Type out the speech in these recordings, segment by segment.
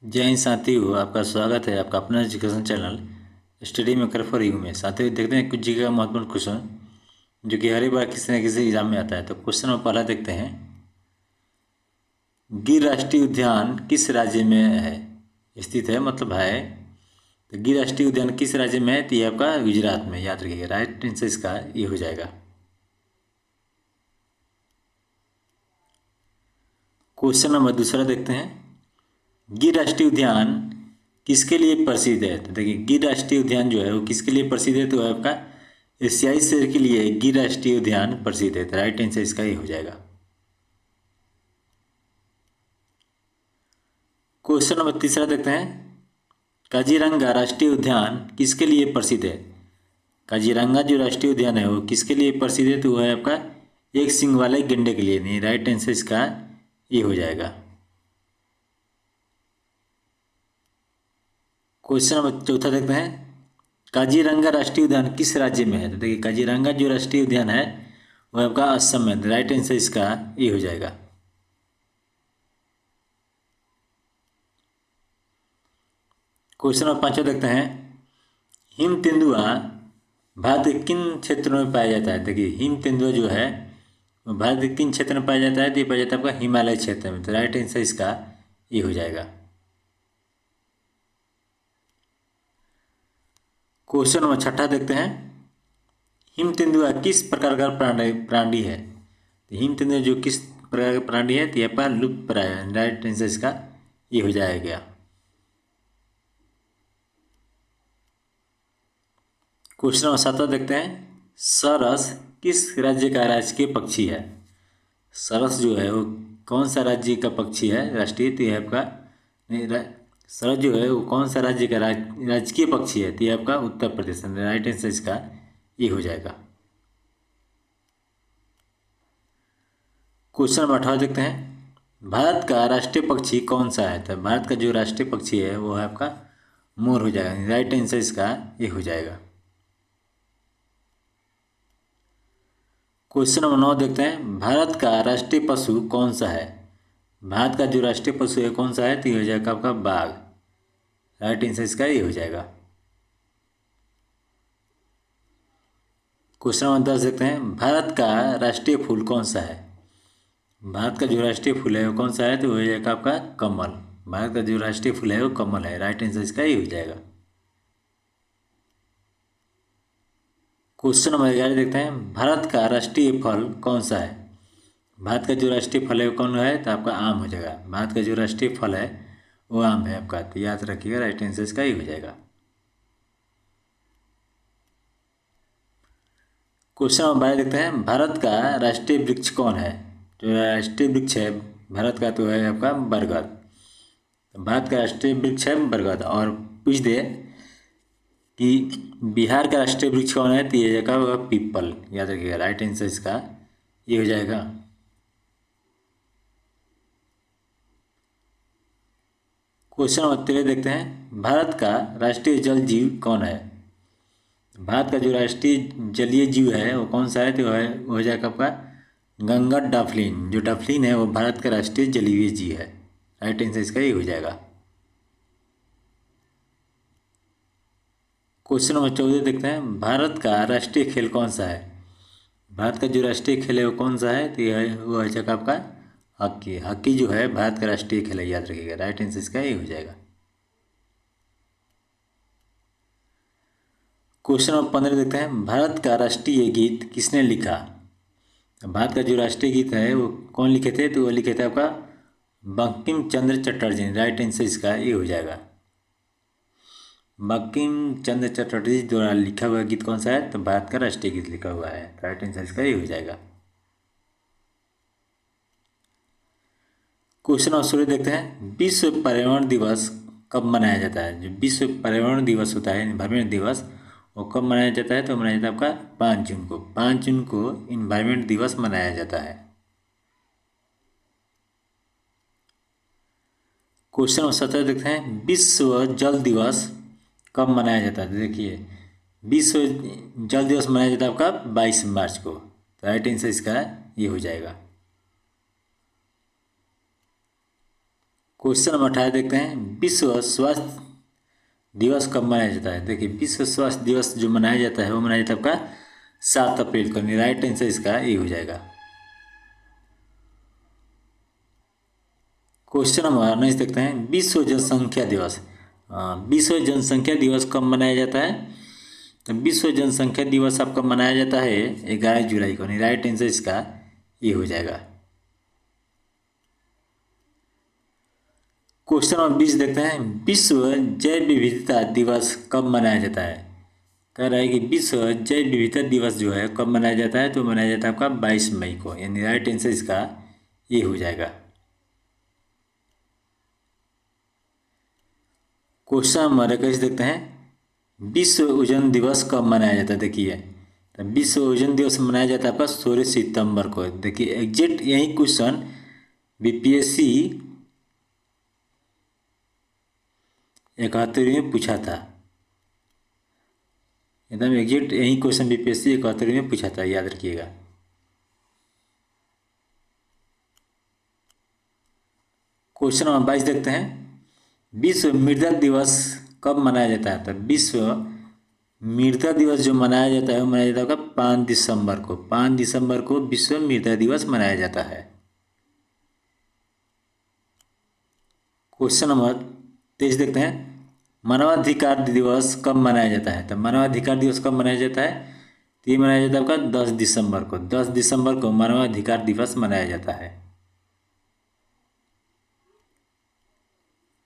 जय हिंद साथियों, आपका स्वागत है आपका अपना education channel study maker for you में। साथियों देखते हैं कुछ जी का महत्वपूर्ण क्वेश्चन जो कि हर एक बार किसी न किसी एग्जाम में आता है। तो क्वेश्चन में पहला देखते हैं, गिर राष्ट्रीय उद्यान किस राज्य में है स्थित है, मतलब है। तो गिर राष्ट्रीय उद्यान किस राज्य में है, तो ये आपका गुजरात में, याद रखिएगा। राइट आंसर इसका ये हो जाएगा। क्वेश्चन नंबर दूसरा देखते हैं, गिर राष्ट्रीय उद्यान किसके लिए प्रसिद्ध है। तो देखिए गिर राष्ट्रीय उद्यान जो है वो किसके लिए प्रसिद्ध है, तो वो आपका एशियाई शेर के लिए गिर राष्ट्रीय उद्यान प्रसिद्ध है। तो राइट आंसर इसका ही हो जाएगा। क्वेश्चन नंबर तीसरा देखते हैं, काजीरंगा राष्ट्रीय उद्यान किसके लिए प्रसिद्ध है। काजीरंगा जो राष्ट्रीय उद्यान है वो किसके लिए प्रसिद्ध है, तो वो है आपका एक सींग वाले गैंडे के लिए। नहीं, राइट आंसर इसका ये हो जाएगा। क्वेश्चन नंबर चौथा देखते हैं, काजीरंगा राष्ट्रीय उद्यान किस राज्य में है। तो देखिए काजीरंगा जो राष्ट्रीय उद्यान है वो आपका असम में। राइट आंसर इसका ये हो जाएगा। क्वेश्चन नंबर पाँचवा देखते हैं, हिम तेंदुआ भारत के किन क्षेत्रों में पाया जाता है। देखिए हिम तेंदुआ जो है वो भारत के किन क्षेत्र में पाया जाता है, तो ये पाया जाता है आपका हिमालय क्षेत्र में। तो राइट आंसर इसका ये हो जाएगा। क्वेश्चन नंबर छठा देखते हैं, हिम तेंदुआ किस प्रकार का प्राणी है। तो हिम तेंदुआ जो किस प्रकार का प्राणी है, तो यह पर लुप्त प्राय है। राइट आंसर इसका ये हो जाएगा। क्वेश्चन नंबर सातवां देखते हैं, सरस किस राज्य का राजकीय पक्षी है। सरस जो है वो कौन सा राज्य का पक्षी है राष्ट्रीय, तो यह आपका नहीं, सरस जो है वो कौन सा राज्य का राजकीय पक्षी है, तो यह आपका उत्तर प्रदेश है। राइट आंसर इसका ये हो जाएगा। क्वेश्चन नंबर 18 देखते हैं, भारत का राष्ट्रीय पक्षी कौन सा है। तो भारत का जो राष्ट्रीय पक्षी है वो है आपका मोर हो जाएगा। राइट आंसर इसका ये हो जाएगा। क्वेश्चन नंबर 9 देखते हैं, भारत का राष्ट्रीय पशु कौन सा है। भारत का जो राष्ट्रीय पशु है कौन सा है, तो ये हो जाएगा आपका बाघ। राइट आंसर इसका ये हो जाएगा। क्वेश्चन नंबर 10 देखते हैं, भारत का राष्ट्रीय फूल कौन सा है। भारत का जो राष्ट्रीय फूल है वो कौन सा है, तो वो हो जाएगा आपका कमल। भारत का जो राष्ट्रीय फूल है वो कमल है। राइट आंसर इसका ये हो जाएगा। क्वेश्चन नंबर 11 देखते हैं, भारत का राष्ट्रीय फल कौन सा है। भारत का जो राष्ट्रीय फल है वो कौन है, तो आपका आम हो जाएगा। भारत का जो राष्ट्रीय फल है वो आम है आपका। तो याद रखिएगा, राइट आंसर इसका ये हो जाएगा। क्वेश्चन नंबर 12 देखते हैं, भारत का राष्ट्रीय वृक्ष कौन है। जो राष्ट्रीय वृक्ष है भारत का तो है आपका बरगद। तो भारत का राष्ट्रीय वृक्ष है बरगद। और पूछ दे कि बिहार का राष्ट्रीय वृक्ष कौन है, तो ये जगह होगा पीपल। याद रखिएगा, राइट आंसर इसका ये हो जाएगा। क्वेश्चन नंबर 13 देखते हैं, भारत का राष्ट्रीय जल जीव कौन है। भारत का जो राष्ट्रीय जलीय जीव है वो कौन सा है, तो वो हो जाएगा आपका गंगा डॉल्फिन। जो डॉल्फिन है वो भारत का राष्ट्रीय जलीय जीव है। राइट आंसर इसका ये हो जाएगा। क्वेश्चन नंबर 14 देखते हैं, भारत का राष्ट्रीय खेल कौन सा है। भारत का जो राष्ट्रीय खेल है वो कौन सा है, तो यह वो है जाएगा आपका हॉकी। हॉकी जो है भारत का राष्ट्रीय खेल है, याद रखिएगा। राइट आंसर इसका ये हो जाएगा। क्वेश्चन नंबर 15 देखते हैं, भारत का राष्ट्रीय गीत किसने लिखा। भारत का जो राष्ट्रीय गीत है वो कौन लिखे थे, तो वो लिखे थे आपका बंकिम चंद्र चटर्जी। राइट आंसर इसका ये हो जाएगा। बंकिम चंद्र चटर्जी द्वारा लिखा हुआ गीत कौन सा है, तो भारत का राष्ट्रीय गीत लिखा हुआ है। राइट आंसर इसका ये हो जाएगा। क्वेश्चन नंबर 16 देखते हैं, विश्व पर्यावरण दिवस कब मनाया जाता है। जो विश्व पर्यावरण दिवस होता है, इन्वायरमेंट दिवस, वो कब मनाया जाता है, तो मनाया जाता है आपका 5 जून को। 5 जून को इन्वायरमेंट दिवस मनाया जाता है। क्वेश्चन नंबर 17 देखते हैं, विश्व जल दिवस कब मनाया जाता है। तो देखिए विश्व जल दिवस मनाया जाता है आपका 22 मार्च को। तो राइट आंसर इसका ये हो जाएगा। क्वेश्चन नंबर 18 देखते हैं, विश्व स्वास्थ्य दिवस कब मनाया जाता है। देखिए, विश्व स्वास्थ्य दिवस जो मनाया जाता है वो मनाया जाता है आपका 7 अप्रैल को। राइट आंसर इसका ये हो जाएगा। क्वेश्चन नंबर 19 देखते हैं, विश्व जनसंख्या दिवस। विश्व जनसंख्या दिवस कब मनाया जाता है। तो विश्व जनसंख्या दिवस आपका मनाया जाता है 11 जुलाई को। राइट आंसर इसका ये हो जाएगा। क्वेश्चन नंबर 20 देखते हैं, विश्व जैव विविधता दिवस कब मनाया जाता है। कह रहा है कि विश्व जैव विविधता दिवस जो है कब मनाया जाता है, तो मनाया जाता है आपका 22 मई को। राइट आंसर इसका ये हो जाएगा। क्वेश्चन नंबर 21 देखते हैं, विश्व ओजोन दिवस कब मनाया जाता है। देखिए, तो विश्व ओजोन दिवस मनाया जाता है आपका 16 सितंबर को। देखिए, एग्जैक्ट यही क्वेश्चन बीपीएससी 71वीं में पूछा था। एकदम एग्जैक्ट यही क्वेश्चन बीपीएससी 71वीं में पूछा था, याद रखिएगा। क्वेश्चन नंबर 22 देखते हैं, विश्व मृदा दिवस कब मनाया जाता है। तो विश्व मृदा दिवस जो मनाया जाता है वो मनाया जाता है 5 दिसंबर को। 5 दिसंबर को विश्व मृदा दिवस मनाया जाता है। क्वेश्चन नंबर 23 देखते हैं, मानवाधिकार दिवस कब मनाया जाता है। तो मानवाधिकार दिवस कब मनाया जाता है, तो ये मनाया जाता है आपका 10 दिसंबर को। 10 दिसंबर को मानवाधिकार दिवस मनाया जाता है।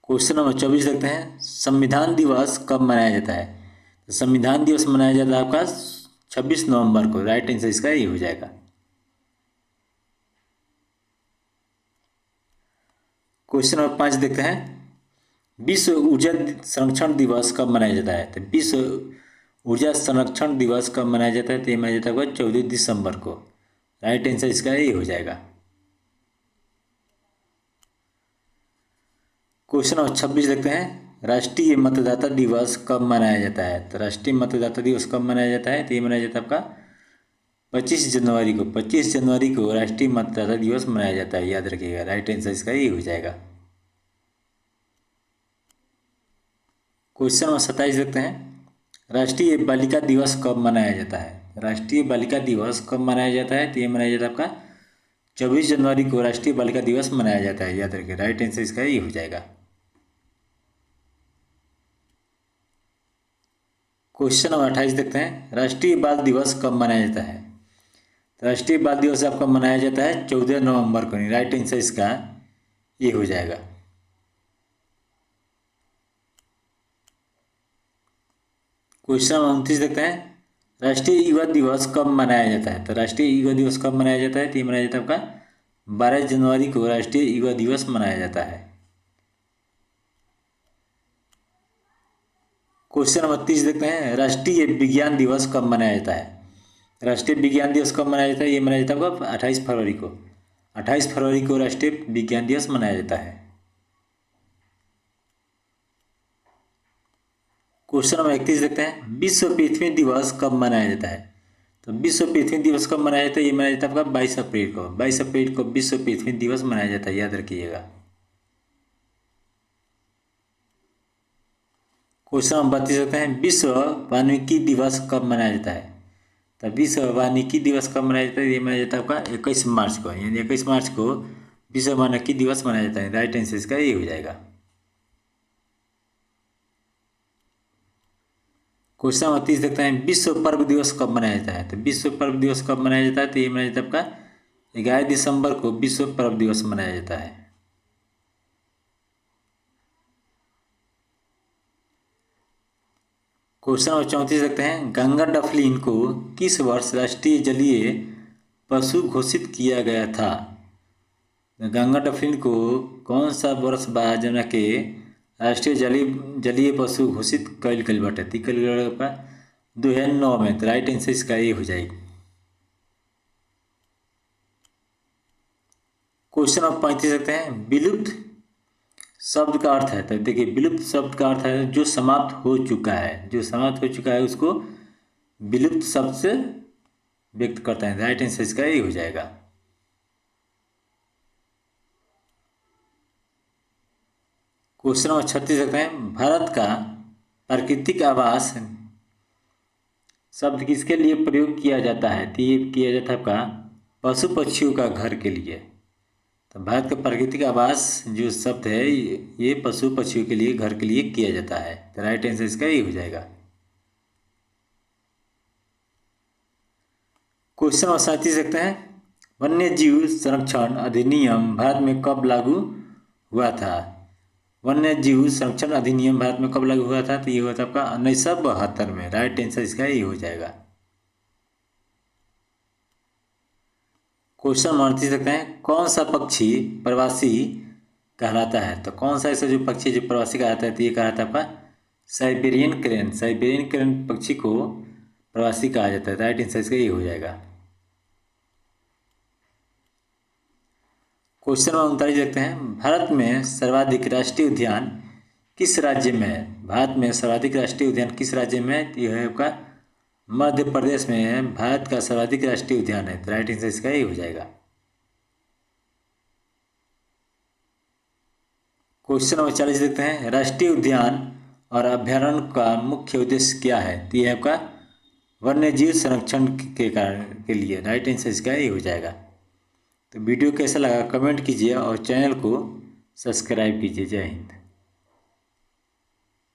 क्वेश्चन नंबर 24 देखते हैं, संविधान दिवस कब मनाया जाता है। तो संविधान दिवस मनाया जाता है आपका 26 नवंबर को। राइट आंसर इसका ये हो जाएगा। क्वेश्चन नंबर 5 देखते हैं, विश्व ऊर्जा संरक्षण दिवस कब मनाया जाता है। तो विश्व ऊर्जा संरक्षण दिवस कब मनाया जाता है, तो ये मनाया जाता है 14 दिसंबर को। राइट आंसर इसका ये हो जाएगा। क्वेश्चन नंबर 26 देखते हैं, राष्ट्रीय मतदाता दिवस कब मनाया जाता है। तो राष्ट्रीय मतदाता दिवस कब मनाया जाता है, तो ये मनाया जाता है आपका 25 जनवरी को। 25 जनवरी को राष्ट्रीय मतदाता दिवस मनाया जाता है, याद रखिएगा। राइट आंसर इसका ये हो जाएगा। क्वेश्चन नंबर 27 देखते हैं, राष्ट्रीय बालिका दिवस कब मनाया जाता है। राष्ट्रीय बालिका दिवस कब मनाया जाता है, तो ये मनाया जाता है आपका 24 जनवरी को राष्ट्रीय बालिका दिवस मनाया जाता है, याद रखिए। राइट आंसर इसका ये हो जाएगा। क्वेश्चन नंबर 28 देखते हैं, राष्ट्रीय बाल दिवस कब मनाया जाता है। राष्ट्रीय बाल दिवस आपका मनाया जाता है 14 नवंबर को। राइट आंसर इसका ये हो जाएगा। क्वेश्चन नंबर 29 देखते हैं, राष्ट्रीय युवा दिवस कब मनाया जाता है। तो राष्ट्रीय युवा दिवस कब मनाया जाता है, तो ये मनाया जाता है आपका 12 जनवरी को राष्ट्रीय युवा दिवस मनाया जाता है। क्वेश्चन नंबर 30 देखते हैं, राष्ट्रीय विज्ञान दिवस कब मनाया जाता है। राष्ट्रीय विज्ञान दिवस कब मनाया जाता है, ये मनाया जाता है आपका 28 फरवरी को। 28 फरवरी को राष्ट्रीय विज्ञान दिवस मनाया जाता है। क्वेश्चन नंबर 31 देखते हैं, विश्व पृथ्वी दिवस कब मनाया जाता है। तो विश्व पृथ्वी दिवस कब मनाया जाता है, ये मनाया जाता है आपका 22 अप्रैल को। 22 अप्रैल को विश्व पृथ्वी दिवस मनाया जाता है, याद रखिएगा। क्वेश्चन नंबर 32 देखते हैं, विश्व वानिकी दिवस कब मनाया जाता है। तो विश्व वानिकी दिवस कब मनाया जाता है, ये मनाया जाता है आपका 21 मार्च को। यानी 21 मार्च को विश्व वानिकी दिवस मनाया जाता है। राइट आंसर इसका ये हो जाएगा। क्वेश्चन नंबर 30 देखते हैं, विश्व पर्व दिवस कब मनाया जाता है। तो विश्व पर्व दिवस कब मनाया जाता है, तो ये मनाया जाता है आपका 11 दिसंबर को विश्व पर्व दिवस मनाया जाता है। क्वेश्चन नंबर 34 देखते हैं, गंगा डफलिन को किस वर्ष राष्ट्रीय जलीय पशु घोषित किया गया था। गंगा डफलिन को कौन सा वर्ष बा जौना के राष्ट्रीय जलीय पशु घोषित कइल गइल बाटे। 2009 में। तो राइट आंसर इसका ये हो जाएगी। क्वेश्चन नंबर 35 देखते हैं, विलुप्त शब्द का अर्थ है। तो देखिए, विलुप्त शब्द का अर्थ है जो समाप्त हो चुका है। जो समाप्त हो चुका है उसको विलुप्त शब्द से व्यक्त करता है। राइट आंसर इसका ये हो जाएगा। क्वेश्चन नंबर 36 देखते हैं, भारत का प्राकृतिक आवास शब्द किसके लिए प्रयोग किया जाता है? तो ये किया जाता है आपका पशु पक्षियों का घर के लिए। तो भारत का प्राकृतिक आवास जो शब्द है ये पशु पक्षियों के लिए घर के लिए किया जाता है। तो राइट आंसर इसका ये हो जाएगा। क्वेश्चन नंबर 37 देखते हैं, वन्य जीव संरक्षण अधिनियम भारत में कब लागू हुआ था? वन्य जीव संरक्षण अधिनियम भारत में कब लागू हुआ था? तो ये हुआ था आपका 1972 में। राइट आंसर इसका ये हो जाएगा। क्वेश्चन नंबर 38 देखते हैं, कौन सा पक्षी प्रवासी कहलाता है? तो कौन सा ऐसा जो पक्षी जो प्रवासी कहलाता है? तो ये कहलाता है आपका साइबेरियन क्रेन। साइबेरियन क्रेन पक्षी को प्रवासी कहा जाता है। राइट आंसर इसका ये हो जाएगा। क्वेश्चन नंबर 39 देखते हैं, भारत में सर्वाधिक राष्ट्रीय उद्यान किस राज्य में है? भारत में सर्वाधिक राष्ट्रीय उद्यान किस राज्य में है? यह है आपका मध्य प्रदेश में है। भारत का सर्वाधिक राष्ट्रीय उद्यान है। तो राइट आंसर इसका ये हो जाएगा। क्वेश्चन नंबर 40 देखते हैं, राष्ट्रीय उद्यान और अभ्यारण्य का मुख्य उद्देश्य क्या है? तो यह आपका वन्यजीव संरक्षण के कारण के लिए। राइट आंसर इसका ये हो जाएगा। तो वीडियो कैसा लगा कमेंट कीजिए और चैनल को सब्सक्राइब कीजिए। जय हिंद।